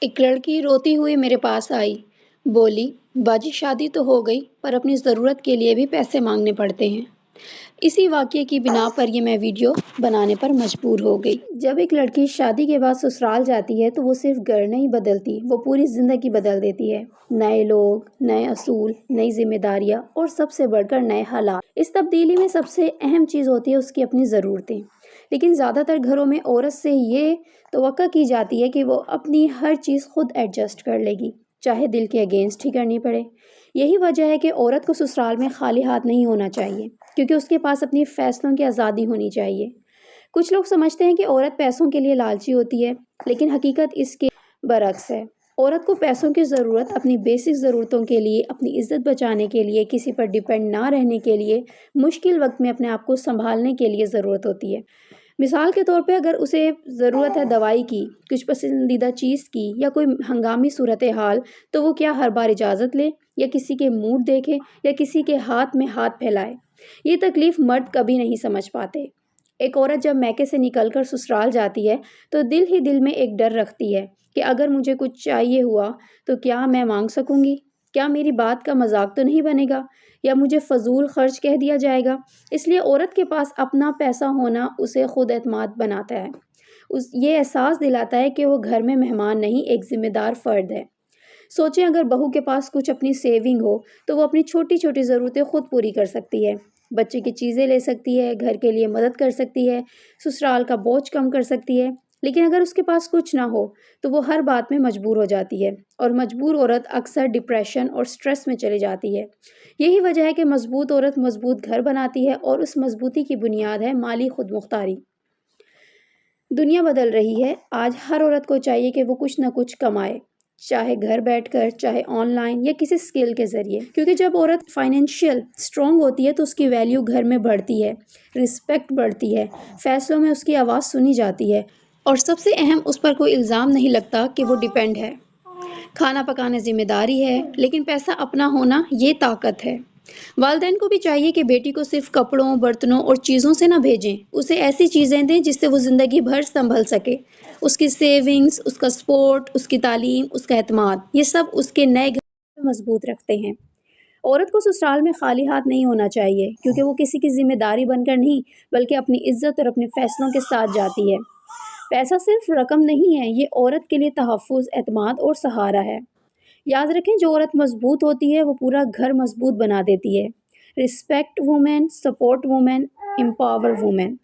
एक लड़की रोती हुई मेरे पास आई। बोली, बाजी शादी तो हो गई पर अपनी ज़रूरत के लिए भी पैसे मांगने पड़ते हैं। इसी वाक़ये की बिना पर ये मैं वीडियो बनाने पर मजबूर हो गई। जब एक लड़की शादी के बाद ससुराल जाती है तो वो सिर्फ घर नहीं बदलती, वो पूरी ज़िंदगी बदल देती है। नए लोग, नए असूल, नई जिम्मेदारियाँ और सबसे बढ़कर नए हालात। इस तब्दीली में सबसे अहम चीज़ होती है उसकी अपनी ज़रूरतें। लेकिन ज़्यादातर घरों में औरत से ये तवक्का की जाती है कि वो अपनी हर चीज़ खुद एडजस्ट कर लेगी, चाहे दिल के अगेंस्ट ही करनी पड़े। यही वजह है कि औरत को ससुराल में खाली हाथ नहीं होना चाहिए, क्योंकि उसके पास अपनी फैसलों की आज़ादी होनी चाहिए। कुछ लोग समझते हैं कि औरत पैसों के लिए लालची होती है, लेकिन हकीकत इसके बरक्स है। औरत को पैसों की ज़रूरत अपनी बेसिक ज़रूरतों के लिए, अपनी इज़्ज़त बचाने के लिए, किसी पर डिपेंड ना रहने के लिए, मुश्किल वक्त में अपने आप को संभालने के लिए ज़रूरत होती है। मिसाल के तौर पे अगर उसे ज़रूरत है दवाई की, कुछ पसंदीदा चीज़ की या कोई हंगामी सूरत हाल, तो वो क्या हर बार इजाज़त ले या किसी के मूड देखे या किसी के हाथ में हाथ फैलाए? ये तकलीफ़ मर्द कभी नहीं समझ पाते। एक औरत जब मैके से निकलकर ससुराल जाती है, तो दिल ही दिल में एक डर रखती है कि अगर मुझे कुछ चाहिए हुआ, तो क्या मैं माँग सकूँगी? क्या मेरी बात का मज़ाक तो नहीं बनेगा? या मुझे फ़ज़ूल खर्च कह दिया जाएगा? इसलिए औरत के पास अपना पैसा होना उसे खुद एतमाद बनाता है। उस ये एहसास दिलाता है कि वो घर में मेहमान नहीं, एक ज़िम्मेदार फ़र्द है। सोचें अगर बहू के पास कुछ अपनी सेविंग हो, तो वो अपनी छोटी-छोटी ज़रूरतें खुद पूरी कर सकती है। बच्चे की चीज़ें ले सकती है, घर के लिए मदद कर सकती है, ससुराल का बोझ कम कर सकती है। लेकिन अगर उसके पास कुछ ना हो, तो वो हर बात में मजबूर हो जाती है और मजबूर औरत अक्सर डिप्रेशन और स्ट्रेस में चली जाती है। यही वजह है कि मजबूत औरत मजबूत घर बनाती है और उस मजबूती की बुनियाद है माली खुदमुख्तारी। दुनिया बदल रही है। आज हर औरत को चाहिए कि वो कुछ ना कुछ कमाए, चाहे घर बैठकर, चाहे ऑनलाइन या किसी स्किल के ज़रिए। क्योंकि जब औरत फाइनेंशियल स्ट्रॉन्ग होती है तो उसकी वैल्यू घर में बढ़ती है, रिस्पेक्ट बढ़ती है, फैसलों में उसकी आवाज़ सुनी जाती है और सबसे अहम, उस पर कोई इल्ज़ाम नहीं लगता कि वो डिपेंड है। खाना पकाना ज़िम्मेदारी है, लेकिन पैसा अपना होना ये ताकत है। वालिदैन को भी चाहिए कि बेटी को सिर्फ कपड़ों, बर्तनों और चीज़ों से ना भेजें। उसे ऐसी चीज़ें दें जिससे वो ज़िंदगी भर सँभल सके। उसकी सेविंग्स, उसका सपोर्ट, उसकी तालीम, उसका एतमाद, ये सब उसके नए घर को मज़बूत रखते हैं। औरत को ससुराल में खाली हाथ नहीं होना चाहिए, क्योंकि वो किसी की ज़िम्मेदारी बनकर नहीं, बल्कि अपनी इज़्ज़त और अपने फ़ैसलों के साथ जाती है। पैसा सिर्फ रकम नहीं है, ये औरत के लिए तहफ़्फ़ुज़, एतमाद और सहारा है। याद रखें, जो औरत मजबूत होती है वो पूरा घर मजबूत बना देती है। Respect women, support women, empower women.